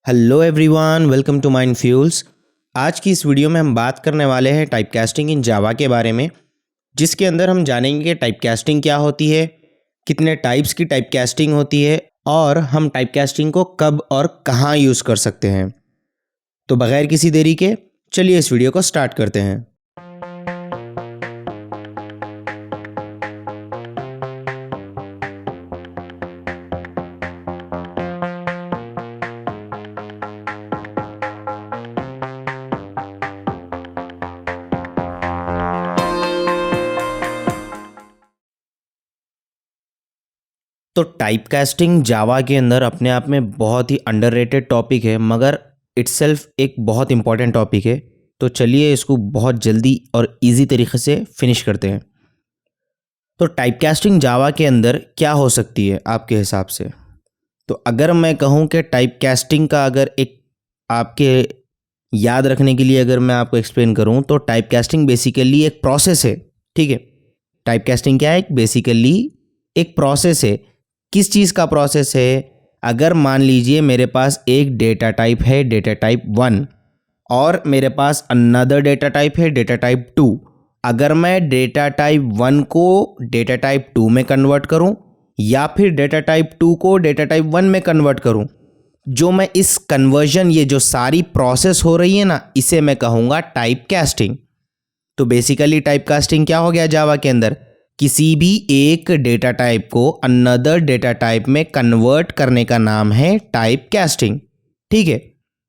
Hello everyone, welcome to Mind Fuels. आज की इस वीडियो में हम बात करने वाले हैं टाइपकास्टिंग इन जावा के बारे में, जिसके अंदर हम जानेंगे कि टाइपकास्टिंग क्या होती है, कितने टाइप्स की टाइपकास्टिंग होती है और हम टाइपकास्टिंग को कब और कहाँ यूज़ कर सकते हैं। तो बगैर किसी देरी के चलिए इस वीडियो को स्टार्ट करते हैं। तो टाइपकास्टिंग जावा के अंदर अपने आप में बहुत ही अंडररेटेड टॉपिक है, मगर इटसेल्फ एक बहुत इंपॉर्टेंट टॉपिक है। तो चलिए इसको बहुत जल्दी और इजी तरीके से फिनिश करते हैं। तो टाइपकास्टिंग जावा के अंदर क्या हो सकती है आपके हिसाब से? तो अगर मैं कहूँ कि टाइपकास्टिंग का अगर एक आपके याद रखने के लिए अगर मैं आपको एक्सप्लेन करूँ तो टाइपकास्टिंग बेसिकली एक प्रोसेस है। ठीक है, टाइपकास्टिंग क्या है? बेसिकली एक प्रोसेस है। किस चीज़ का प्रोसेस है? अगर मान लीजिए मेरे पास एक डेटा टाइप है, डेटा टाइप 1, और मेरे पास अनदर डेटा टाइप है, डेटा टाइप 2। अगर मैं डेटा टाइप 1 को डेटा टाइप 2 में कन्वर्ट करूं या फिर डेटा टाइप 2 को डेटा टाइप 1 में कन्वर्ट करूं, जो मैं इस कन्वर्जन, ये जो सारी प्रोसेस हो रही है ना, इसे मैं कहूँगा टाइपकास्टिंग। तो बेसिकली टाइपकास्टिंग क्या हो गया जावा के अंदर? किसी भी एक डेटा टाइप को अनदर डेटा टाइप में कन्वर्ट करने का नाम है टाइपकास्टिंग। ठीक है,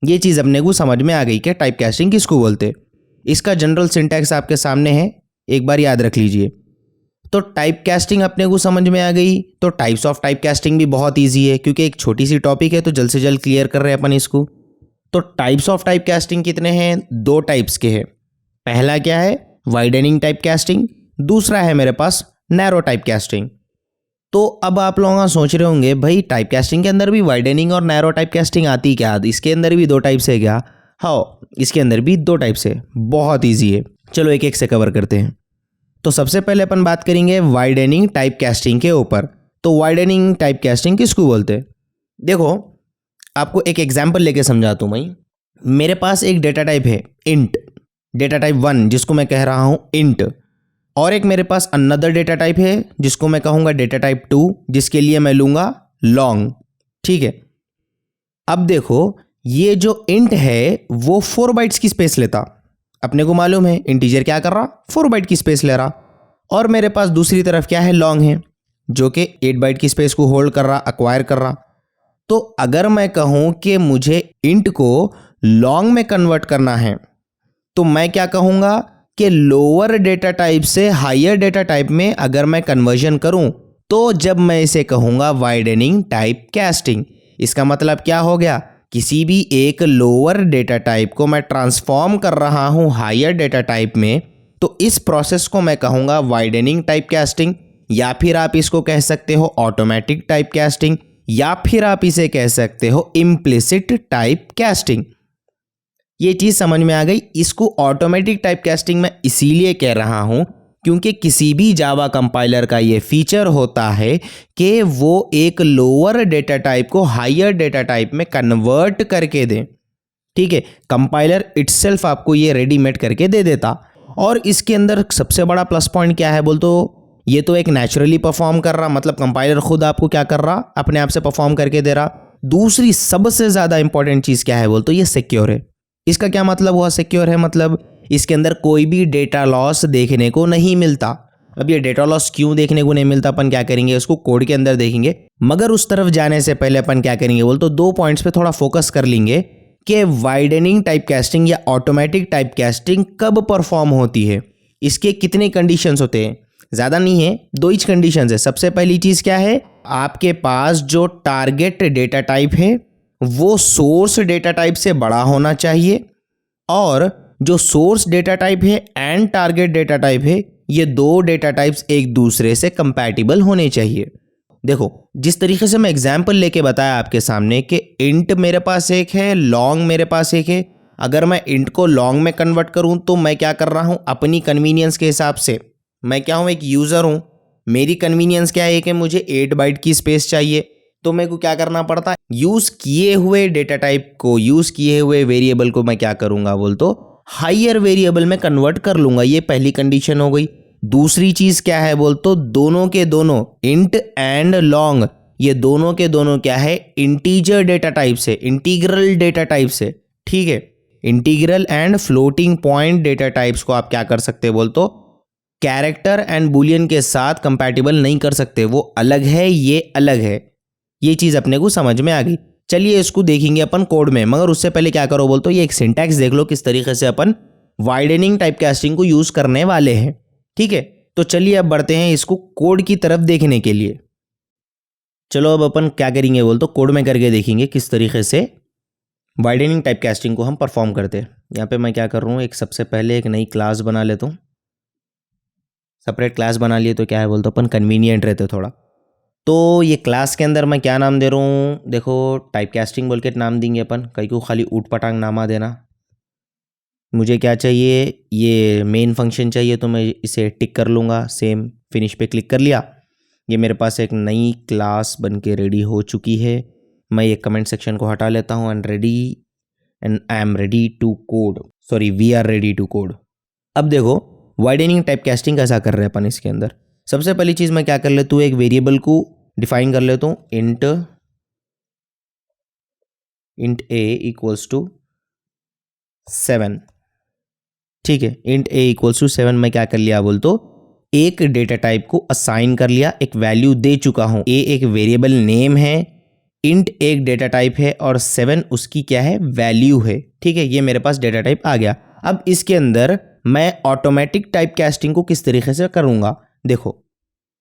ये चीज़ अपने को समझ में आ गई कि टाइपकास्टिंग किसको बोलते। इसका जनरल सिंटैक्स आपके सामने है, एक बार याद रख लीजिए। तो टाइपकास्टिंग अपने को समझ में आ गई। तो टाइप्स ऑफ टाइपकास्टिंग भी बहुत ईजी है, क्योंकि एक छोटी सी टॉपिक है तो जल्द से जल्द क्लियर कर रहे हैं अपन इसको। तो टाइप्स ऑफ टाइपकास्टिंग कितने हैं? 2 टाइप्स के हैं। पहला क्या है? Widening typecasting. दूसरा है मेरे पास नैरो टाइपकास्टिंग। तो अब आप लोग सोच रहे होंगे, भाई टाइपकास्टिंग के अंदर भी वाइडनिंग और नैरो टाइपकास्टिंग आती क्या? इसके अंदर भी 2 टाइप्स है क्या? हाँ, इसके अंदर भी 2 टाइप्स है। बहुत ईजी है, चलो एक एक से कवर करते हैं। तो सबसे पहले अपन बात करेंगे वाइडनिंग टाइपकास्टिंग के ऊपर। तो वाइडनिंग टाइपकास्टिंग किसको बोलते हैं? देखो, आपको एक एग्जाम्पल लेके समझाता हूँ। भाई मेरे पास एक डेटा टाइप है इंट, डेटा टाइप 1, जिसको मैं कह रहा हूँ इंट, और एक मेरे पास अनदर डेटा टाइप है जिसको मैं कहूँगा डेटा टाइप 2, जिसके लिए मैं लूँगा लॉन्ग। ठीक है, अब देखो, ये जो इंट है वो 4 बाइट्स की स्पेस लेता। अपने को मालूम है इंटीजर क्या कर रहा? 4 बाइट की स्पेस ले रहा। और मेरे पास दूसरी तरफ क्या है? लॉन्ग है, जो कि 8 बाइट की स्पेस को होल्ड कर रहा, अक्वायर कर रहा। तो अगर मैं कहूँ कि मुझे इंट को लॉन्ग में कन्वर्ट करना है, तो मैं क्या कहूँगा कि लोअर डेटा टाइप से हायर डेटा टाइप में अगर मैं कन्वर्जन करूं, तो जब मैं इसे कहूँगा वाइडनिंग टाइपकास्टिंग। इसका मतलब क्या हो गया? किसी भी एक लोअर डेटा टाइप को मैं ट्रांसफॉर्म कर रहा हूं हायर डेटा टाइप में, तो इस प्रोसेस को मैं कहूँगा वाइडनिंग टाइपकास्टिंग, या फिर आप इसको कह सकते हो ऑटोमेटिक टाइपकास्टिंग, या फिर आप इसे कह सकते हो इम्प्लिसिट टाइपकास्टिंग। ये चीज़ समझ में आ गई। इसको ऑटोमेटिक टाइपकास्टिंग मैं इसीलिए कह रहा हूं क्योंकि किसी भी जावा कंपाइलर का ये फीचर होता है कि वो एक लोअर डेटा टाइप को हायर डेटा टाइप में कन्वर्ट करके दे। ठीक है, कंपाइलर इटसेल्फ आपको ये रेडीमेड करके दे देता। और इसके अंदर सबसे बड़ा प्लस पॉइंट क्या है बोल तो, ये तो एक नेचुरली परफॉर्म कर रहा, मतलब कंपाइलर खुद आपको क्या कर रहा? अपने आप से परफॉर्म करके दे रहा। दूसरी सबसे ज़्यादा इंपॉर्टेंट चीज़ क्या है बोल तो, ये सिक्योर है। इसका क्या मतलब हुआ सिक्योर है? मतलब इसके अंदर कोई भी डेटा लॉस देखने को नहीं मिलता। अब ये डेटा लॉस क्यों देखने को नहीं मिलता, अपन क्या करेंगे उसको कोड के अंदर देखेंगे। मगर उस तरफ जाने से पहले अपन क्या करेंगे बोल तो 2 पॉइंट्स पे थोड़ा फोकस कर लेंगे कि वाइडनिंग टाइपकास्टिंग या ऑटोमेटिक टाइपकास्टिंग कब परफॉर्म होती है, इसके कितने कंडीशंस होते हैं। ज़्यादा नहीं है, 2 ही कंडीशंस है। सबसे पहली चीज़ क्या है? आपके पास जो टारगेट डेटा टाइप है वो सोर्स डेटा टाइप से बड़ा होना चाहिए, और जो सोर्स डेटा टाइप है एंड टारगेट डेटा टाइप है, ये 2 डेटा टाइप्स एक दूसरे से कंपैटिबल होने चाहिए। देखो, जिस तरीके से मैं एग्जांपल लेके बताया आपके सामने कि इंट मेरे पास एक है, लॉन्ग मेरे पास एक है। अगर मैं इंट को लॉन्ग में कन्वर्ट करूं तो मैं क्या कर रहा हूं? अपनी कन्वीनियंस के हिसाब से, मैं क्या हूं? एक यूज़र हूं। मेरी कन्वीनियंस क्या है कि मुझे 8 बाइट की स्पेस चाहिए, तो मेरे को क्या करना पड़ता, यूज किए हुए डेटा टाइप को, यूज किए हुए वेरिएबल को मैं क्या करूंगा बोल तो हायर वेरिएबल में कन्वर्ट कर लूंगा। ये पहली कंडीशन हो गई। दूसरी चीज क्या है बोल तो दोनों के दोनों इंट एंड लॉन्ग, ये दोनों के दोनों क्या है, इंटीजर डेटा टाइप से, इंटीग्रल डेटा टाइप से। ठीक है, integral and floating point data types को आप क्या कर सकते बोल तो कैरेक्टर एंड बुलियन के साथ कंपैटिबल नहीं कर सकते, वो अलग है, ये अलग है। ये चीज अपने को समझ में आ गई। चलिए इसको देखेंगे अपन कोड में, मगर उससे पहले क्या करो बोल तो ये एक सिंटैक्स देख लो किस तरीके से अपन वाइडनिंग टाइप कास्टिंग को यूज करने वाले हैं। ठीक है, तो चलिए अब बढ़ते हैं इसको कोड की तरफ देखने के लिए। चलो अब अपन क्या करेंगे बोल तो कोड में करके देखेंगे किस तरीके से वाइडनिंग टाइप कास्टिंग को हम परफॉर्म करते हैं। यहाँ पे मैं क्या कर रहा हूँ, एक सबसे पहले एक नई क्लास बना लेता हूँ। सेपरेट क्लास बना लिए तो क्या है बोल तो अपन कन्वीनियंट रहते थोड़ा। तो ये क्लास के अंदर मैं क्या नाम दे रहा हूँ, देखो टाइप कास्टिंग बोल के नाम देंगे अपन, कहीं को खाली ऊट पटांग नामा देना। मुझे क्या चाहिए, ये मेन फंक्शन चाहिए, तो मैं इसे टिक कर लूँगा। सेम फिनिश पे क्लिक कर लिया। ये मेरे पास एक नई क्लास बन के रेडी हो चुकी है। मैं ये कमेंट सेक्शन को हटा लेता हूँ and I am ready to code, sorry we are ready to code. अब देखो वाइडनिंग टाइप कास्टिंग कैसा कर रहे हैं अपन इसके अंदर। सबसे पहली चीज़ मैं क्या कर लेता हूँ, एक वेरिएबल को डिफाइन कर लेता हूँ, इंट ए इक्वल्स टू 7। ठीक है, इंट ए इक्वल्स टू 7 मैं क्या कर लिया बोल तो एक डेटा टाइप को असाइन कर लिया, एक वैल्यू दे चुका हूं। ए एक वेरिएबल नेम है, इंट एक डेटा टाइप है और 7 उसकी क्या है, वैल्यू है। ठीक है, ये मेरे पास डेटा टाइप आ गया। अब इसके अंदर मैं ऑटोमेटिक टाइप कास्टिंग को किस तरीके से करूंगा, देखो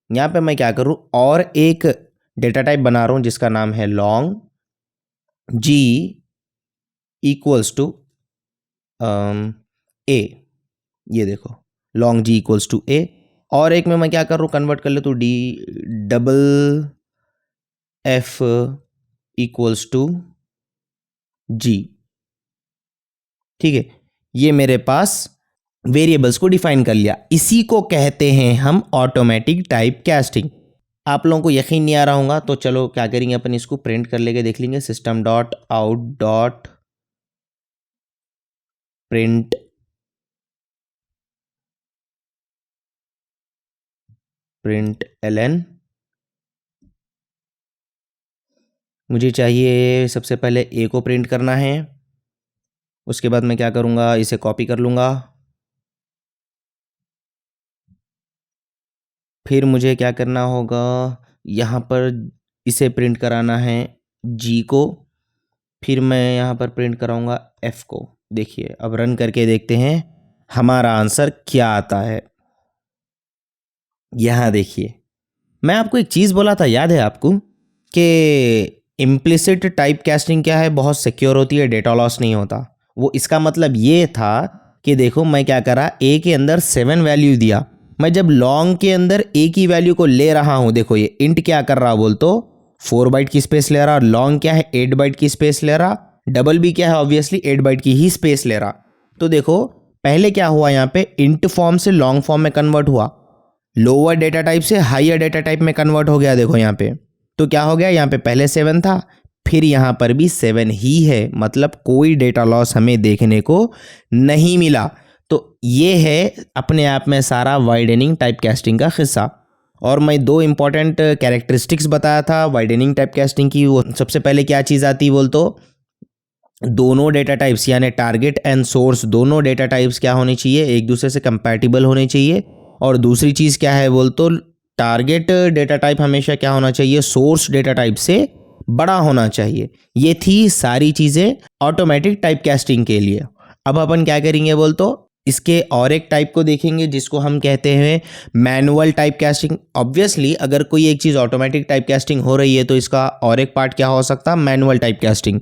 यहाँ पे मैं क्या करूँ, और एक डेटा टाइप बना रहा हूँ जिसका नाम है लॉन्ग जी इक्वल्स टू ए। ये देखो लॉन्ग जी इक्वल्स टू ए, और एक में मैं क्या कर रहा हूँ, कन्वर्ट कर ले तो D double F equals to G. ठीक है, ये मेरे पास वेरिएबल्स को डिफाइन कर लिया। इसी को कहते हैं हम ऑटोमेटिक टाइप कास्टिंग। आप लोगों को यकीन नहीं आ रहा होगा, तो चलो क्या करेंगे अपन इसको प्रिंट कर लेके देख लेंगे। System dot out dot print ln। मुझे चाहिए सबसे पहले ए को प्रिंट करना है, उसके बाद मैं क्या करूँगा, इसे कॉपी कर लूँगा। फिर मुझे क्या करना होगा, यहाँ पर इसे प्रिंट कराना है जी को, फिर मैं यहाँ पर प्रिंट कराऊँगा एफ को। देखिए अब रन करके देखते हैं हमारा आंसर क्या आता है। यहाँ देखिए, मैं आपको एक चीज़ बोला था, याद है आपको, कि इम्प्लिसिट टाइप कास्टिंग क्या है, बहुत सिक्योर होती है, डेटा लॉस नहीं होता। वो इसका मतलब ये था कि देखो मैं क्या करा, ए के अंदर 7 वैल्यू दिया। मैं जब लॉन्ग के अंदर ए की वैल्यू को ले रहा हूँ, देखो ये इंट क्या कर रहा बोल तो 4 बाइट की स्पेस ले रहा, और लॉन्ग क्या है 8 बाइट की स्पेस ले रहा, डबल भी क्या है ऑब्वियसली 8 बाइट की ही स्पेस ले रहा। तो देखो पहले क्या हुआ, यहाँ पे इंट फॉर्म से लॉन्ग फॉर्म में कन्वर्ट हुआ, लोअर डेटा टाइप से हायर डेटा टाइप में कन्वर्ट हो गया। देखो यहाँ पे तो क्या हो गया, यहाँ पे पहले 7 था, फिर यहाँ पर भी 7 ही है, मतलब कोई डेटा लॉस हमें देखने को नहीं मिला। तो ये है अपने आप में सारा वाइडनिंग टाइप कास्टिंग का हिस्सा। और मैं 2 इंपॉर्टेंट कैरेक्टरिस्टिक्स बताया था वाइडनिंग टाइप कास्टिंग की। वो सबसे पहले क्या चीज़ आती है बोल तो दोनों डेटा टाइप्स यानी टारगेट एंड सोर्स, दोनों डेटा टाइप्स क्या होनी चाहिए, एक दूसरे से कंपैटिबल होने चाहिए। और दूसरी चीज़ क्या है बोल तो टारगेट डेटा टाइप हमेशा क्या होना चाहिए, सोर्स डेटा टाइप से बड़ा होना चाहिए। ये थी सारी चीज़ें ऑटोमेटिक टाइप कास्टिंग के लिए। अब अपन क्या करेंगे बोल तो इसके और एक टाइप को देखेंगे जिसको हम कहते हैं मैनुअल टाइप कास्टिंग। ऑब्वियसली अगर कोई एक चीज़ ऑटोमेटिक टाइप कास्टिंग हो रही है तो इसका और एक पार्ट क्या हो सकता है, मैनुअल टाइप कास्टिंग।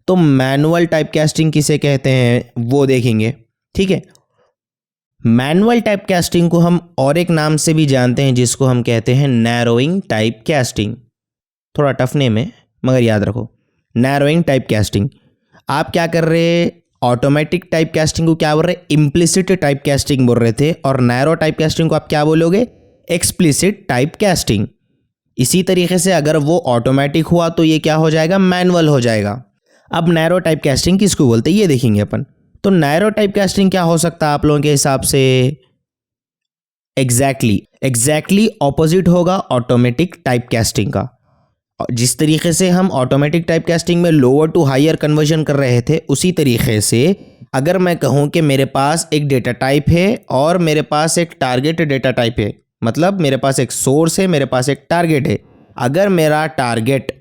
तो मैनुअल टाइप कास्टिंग किसे कहते हैं वो देखेंगे। ठीक है, मैनुअल टाइप कास्टिंग को हम और एक नाम से भी जानते हैं जिसको हम कहते हैं नैरोइंग टाइप कास्टिंग। थोड़ा टफ नेम है मगर याद रखो, नैरोइंग टाइप कास्टिंग। आप क्या कर रहे, ऑटोमेटिक टाइप कास्टिंग को क्या बोल रहे, इम्प्लिसिट टाइप कास्टिंग बोल रहे थे, और नैरो टाइप कास्टिंग को आप क्या बोलोगे, एक्सप्लिसिट टाइप कास्टिंग। इसी तरीके से अगर वो ऑटोमेटिक हुआ तो ये क्या हो जाएगा, मैनुअल हो जाएगा। अब नैरो टाइप कास्टिंग किसको बोलते हैं ये देखेंगे अपन। तो नैरो टाइप कास्टिंग क्या हो सकता है आप लोगों के हिसाब से? एग्जैक्टली ऑपोजिट होगा ऑटोमेटिक टाइप कास्टिंग का। जिस तरीके से हम ऑटोमेटिक टाइप कास्टिंग में लोअर टू हायर कन्वर्जन कर रहे थे, उसी तरीके से अगर मैं कहूं कि मेरे पास एक डेटा टाइप है और मेरे पास एक टारगेट डेटा टाइप है, मतलब मेरे पास एक सोर्स है, मेरे पास एक टारगेट है। अगर मेरा टारगेट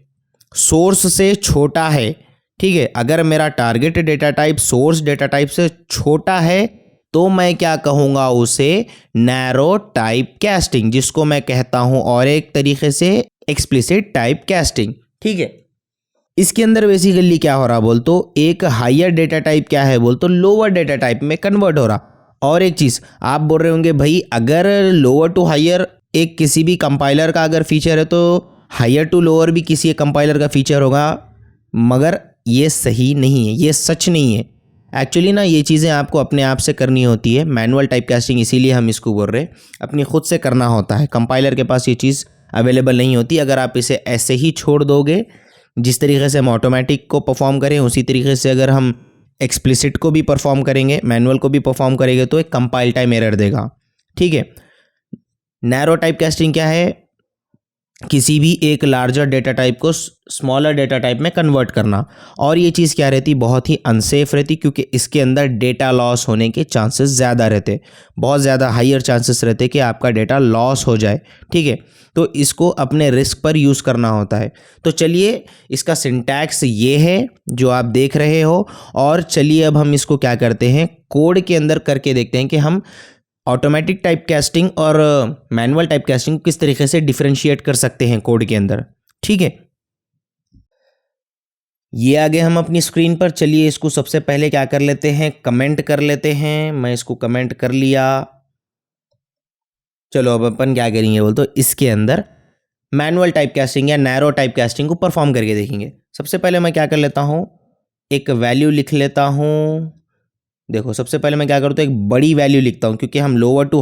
सोर्स से छोटा है, ठीक है, अगर मेरा target data type source data type से छोटा है तो मैं क्या कहूंगा उसे, नैरो टाइप कास्टिंग, जिसको मैं कहता हूं और एक तरीके से एक्सप्लिसिट टाइप कास्टिंग। ठीक है, इसके अंदर बेसिकली क्या हो रहा बोल तो एक हायर डेटा टाइप क्या है बोल तो लोअर डेटा टाइप में कन्वर्ट हो रहा। और एक चीज आप बोल रहे होंगे भाई अगर लोअर टू हायर एक किसी भी कंपाइलर का अगर फीचर है तो हायर टू लोअर भी किसी एक कंपाइलर का फीचर होगा, मगर ये सही नहीं है, ये सच नहीं है। एक्चुअली ना ये चीज़ें आपको अपने आप से करनी होती है, मैनुअल टाइप कास्टिंग इसीलिए हम इसको बोल रहे हैं, अपनी खुद से करना होता है। कंपाइलर के पास ये चीज़ अवेलेबल नहीं होती। अगर आप इसे ऐसे ही छोड़ दोगे, जिस तरीके से हम ऑटोमेटिक को परफॉर्म करें उसी तरीके से अगर हम एक्सप्लिसिट को भी परफॉर्म करेंगे, मैनुअल को भी परफॉर्म करेंगे, तो एक कंपाइल टाइम एरर देगा। ठीक है, नैरो टाइप कास्टिंग क्या है, किसी भी एक लार्जर डेटा टाइप को स्मॉलर डेटा टाइप में कन्वर्ट करना। और ये चीज़ क्या रहती, बहुत ही अनसेफ रहती, क्योंकि इसके अंदर डेटा लॉस होने के चांसेस ज़्यादा रहते, बहुत ज़्यादा हायर चांसेस रहते कि आपका डेटा लॉस हो जाए। ठीक है, तो इसको अपने रिस्क पर यूज़ करना होता है। तो चलिए इसका सिंटैक्स ये है जो आप देख रहे हो, और चलिए अब हम इसको क्या करते हैं, कोड के अंदर करके देखते हैं कि हम ऑटोमेटिक टाइप कास्टिंग और मैनुअल टाइप कास्टिंग किस तरीके से डिफरेंशिएट कर सकते हैं कोड के अंदर। ठीक है, ये आगे हम अपनी स्क्रीन पर। चलिए इसको सबसे पहले क्या कर लेते हैं, कमेंट कर लेते हैं। मैं इसको कमेंट कर लिया। चलो अब अपन क्या करेंगे बोल तो इसके अंदर मैनुअल टाइप कास्टिंग या नैरो टाइप कास्टिंग को परफॉर्म करके देखेंगे। सबसे पहले मैं क्या कर लेता हूँ, एक वैल्यू लिख लेता हूँ। देखो सबसे पहले मैं क्या करता हूँ, एक बड़ी वैल्यू लिखता हूँ, क्योंकि हम लोअर टू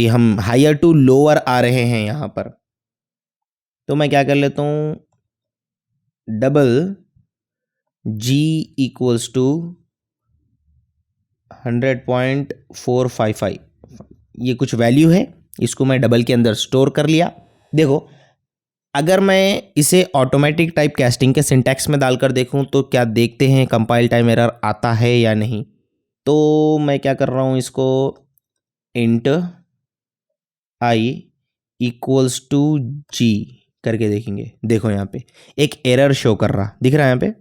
हम हायर टू लोअर आ रहे हैं यहाँ पर। तो मैं क्या कर लेता हूँ, डबल जी इक्वल्स टू 100.455, ये कुछ वैल्यू है, इसको मैं डबल के अंदर स्टोर कर लिया। देखो अगर मैं इसे ऑटोमेटिक टाइप कास्टिंग के सिंटैक्स में डालकर देखूं तो क्या देखते हैं कंपाइल टाइम एरर आता है या नहीं। तो मैं क्या कर रहा हूं, इसको इंट आई इक्वल्स टू जी करके देखेंगे। देखो यहाँ पे एक एरर शो कर रहा दिख रहा है यहाँ पे।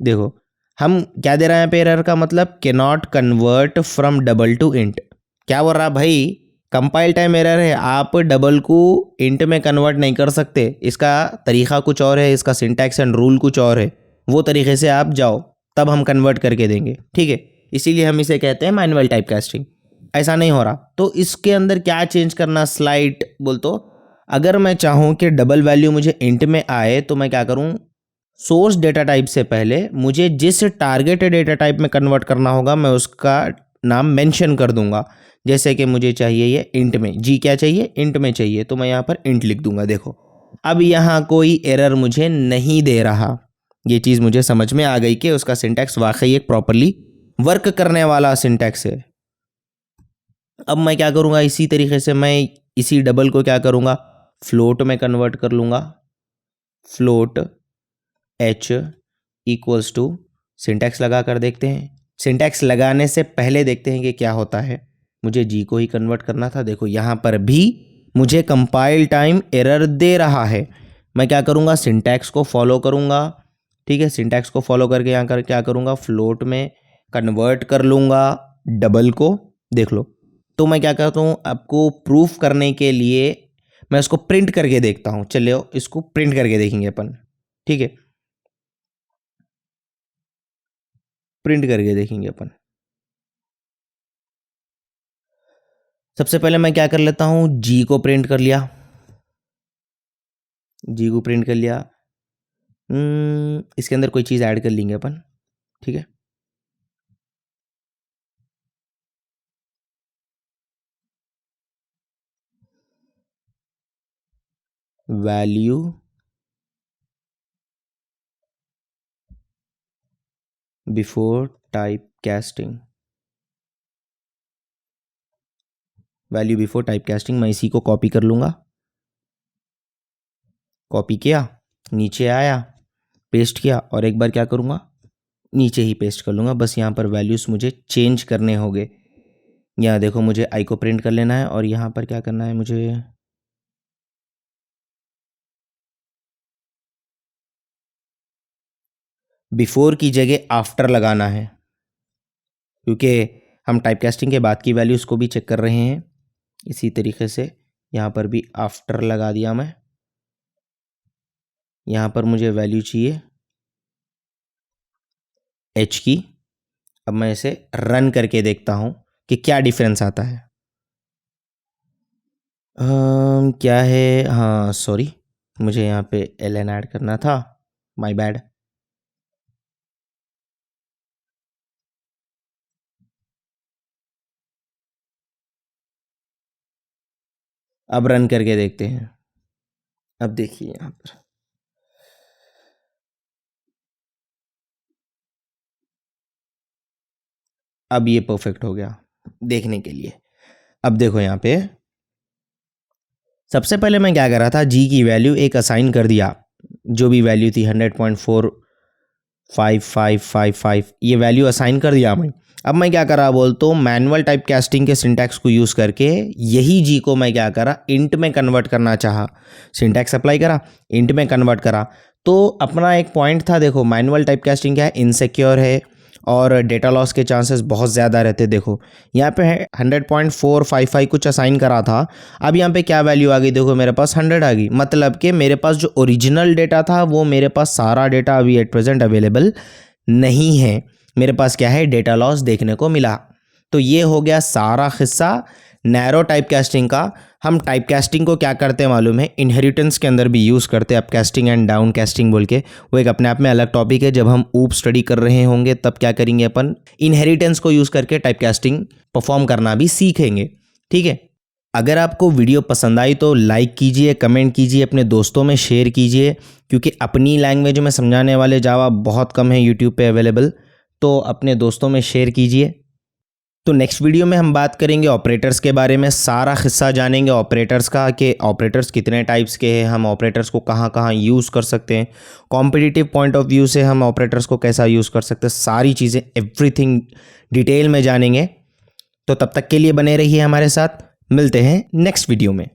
देखो हम क्या दे रहे हैं यहाँ पे, एरर का मतलब can not convert from double two int. क्या बोल रहा भाई, कंपाइल टाइम एरर है, आप डबल को इंट में कन्वर्ट नहीं कर सकते, इसका तरीका कुछ और है, इसका सिंटैक्स एंड रूल कुछ और है, वो तरीके से आप जाओ तब हम कन्वर्ट करके देंगे। ठीक है, इसीलिए हम इसे कहते हैं मैनुअल टाइप कास्टिंग। ऐसा नहीं हो रहा तो इसके अंदर क्या चेंज करना, स्लाइड बोल तो अगर मैं चाहूँ कि डबल वैल्यू मुझे इंट में आए तो मैं क्या करूँ, सोर्स डेटा टाइप से पहले मुझे जिस टारगेट डेटा टाइप में कन्वर्ट करना होगा मैं उसका नाम मेंशन कर दूंगा। जैसे कि मुझे चाहिए ये इंट में, जी क्या चाहिए, इंट में चाहिए, तो मैं यहाँ पर इंट लिख दूंगा। देखो अब यहाँ कोई एरर मुझे नहीं दे रहा। ये चीज़ मुझे समझ में आ गई कि उसका सिंटैक्स वाकई एक प्रॉपरली वर्क करने वाला सिंटैक्स है। अब मैं क्या करूँगा, इसी तरीके से मैं इसी डबल को क्या करूँगा, फ्लोट में कन्वर्ट कर लूँगा। Float H equals to, syntax लगा कर देखते हैं। सिंटैक्स लगाने से पहले देखते हैं कि क्या होता है। मुझे जी को ही कन्वर्ट करना था। देखो यहाँ पर भी मुझे कंपाइल टाइम एरर दे रहा है। मैं क्या करूँगा, सिंटैक्स को फॉलो करूँगा। ठीक है, सिंटैक्स को फॉलो करके यहाँ कर क्या करूँगा, फ्लोट में कन्वर्ट कर लूँगा डबल को। देख लो, तो मैं क्या करता हूँ, आपको प्रूफ करने के लिए मैं इसको प्रिंट करके देखता हूँ। चलिए इसको प्रिंट करके देखेंगे अपन। ठीक है, प्रिंट करके देखेंगे अपन। सबसे पहले मैं क्या कर लेता हूँ, जी को प्रिंट कर लिया। जी को प्रिंट कर लिया। इसके अंदर कोई चीज़ ऐड कर लेंगे अपन। ठीक है, value before type casting, value before type casting. मैं इसी को कॉपी कर लूँगा, कॉपी किया, नीचे आया, पेस्ट किया और एक बार क्या करूँगा, नीचे ही पेस्ट कर लूँगा। बस यहाँ पर वैल्यूज़ मुझे चेंज करने होंगे। यहाँ देखो मुझे आई को प्रिंट कर लेना है और यहाँ पर क्या करना है, मुझे बिफोर की जगह आफ्टर लगाना है, क्योंकि हम टाइपकास्टिंग के बाद की वैल्यूज़ को भी चेक कर रहे हैं। इसी तरीके से यहाँ पर भी आफ्टर लगा दिया मैं। यहाँ पर मुझे वैल्यू चाहिए एच की। अब मैं इसे रन करके देखता हूँ कि क्या डिफरेंस आता है। क्या है, हाँ सॉरी, मुझे यहाँ पे एल एन ऐड करना था, माय बैड। अब रन करके देखते हैं। अब देखिए यहाँ पर अब ये परफेक्ट हो गया देखने के लिए। अब देखो यहाँ पे सबसे पहले मैं क्या कर रहा था, जी की वैल्यू एक असाइन कर दिया, जो भी वैल्यू थी 100.455555 ये वैल्यू असाइन कर दिया मैं। अब मैं क्या करा बोलता हूँ, मैनुअल टाइप कास्टिंग के सिंटैक्स को यूज़ करके यही जी को मैं क्या करा, इंट में कन्वर्ट करना चाहा। सिंटैक्स अप्लाई करा, इंट में कन्वर्ट करा। तो अपना एक पॉइंट था, देखो मैनुअल टाइप कास्टिंग क्या है, इनसिक्योर है और डेटा लॉस के चांसेस बहुत ज़्यादा रहते। देखो यहाँ पे 100.455 कुछ असाइन करा था, अब यहाँ पे क्या वैल्यू आ गई, देखो मेरे पास 100 आ गई। मतलब कि मेरे पास जो ओरिजिनल डेटा था वो मेरे पास सारा डेटा अभी एट प्रेजेंट अवेलेबल नहीं है। मेरे पास क्या है, डेटा लॉस देखने को मिला। तो ये हो गया सारा हिस्सा नैरो टाइप कास्टिंग का। हम टाइप कास्टिंग को क्या करते हैं मालूम है, इनहेरिटेंस के अंदर भी यूज़ करते हैं, up casting and down casting बोल के। वो एक अपने आप में अलग टॉपिक है। जब हम ऊप स्टडी कर रहे होंगे तब क्या करेंगे, अपन इनहेरिटेंस को यूज़ करके टाइप कास्टिंग परफॉर्म करना भी सीखेंगे। ठीक है, अगर आपको वीडियो पसंद आई तो लाइक कीजिए, कमेंट कीजिए, अपने दोस्तों में शेयर कीजिए, क्योंकि अपनी लैंग्वेज में समझाने वाले जावा बहुत कम है यूट्यूब पे अवेलेबल। तो अपने दोस्तों में शेयर कीजिए। तो नेक्स्ट वीडियो में हम बात करेंगे ऑपरेटर्स के बारे में, सारा हिस्सा जानेंगे ऑपरेटर्स का, कि ऑपरेटर्स कितने टाइप्स के हैं, हम ऑपरेटर्स को कहाँ कहाँ यूज़ कर सकते हैं, कॉम्पिटिटिव पॉइंट ऑफ व्यू से हम ऑपरेटर्स को कैसा यूज़ कर सकते हैं, सारी चीज़ें एवरीथिंग डिटेल में जानेंगे। तो तब तक के लिए बने रहिए हमारे साथ, मिलते हैं नेक्स्ट वीडियो में।